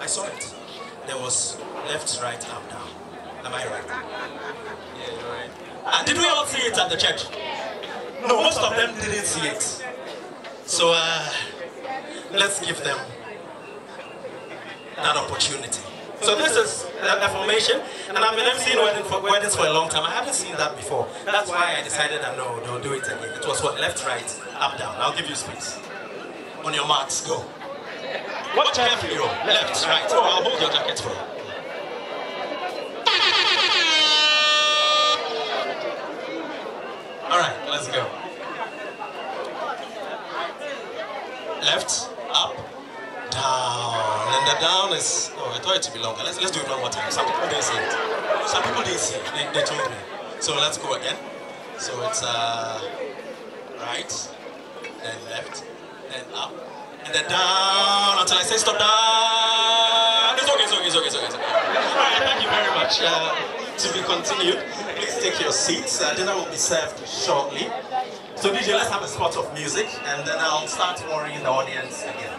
I saw it. There was left, right, up, down. Am I right? Yeah, you're right. Did we all see it at the church? No, most of them didn't see it. So let's give them that opportunity. So this is a formation, and I've been emceeing weddings for a long time. I haven't seen that before. That's why I decided that no, don't do it again. It was what? Left, right, up, down. I'll give you space. On your marks, go. What carefully, roll. Left, right. Oh, I'll hold your jacket for you. All right, let's go. Left, up, down. And the down is, oh, I thought it would be longer. Let's do it one more time. Some people didn't see it. Some people didn't see it. They told me. So let's go again. So it's right, then left, then up, and then down until I say stop down. It's okay, it's okay, it's okay, it's okay. All right, thank you very much. To be continued. Please take your seats. Dinner will be served shortly. So DJ, let's have a spot of music, and then I'll start worrying the audience again.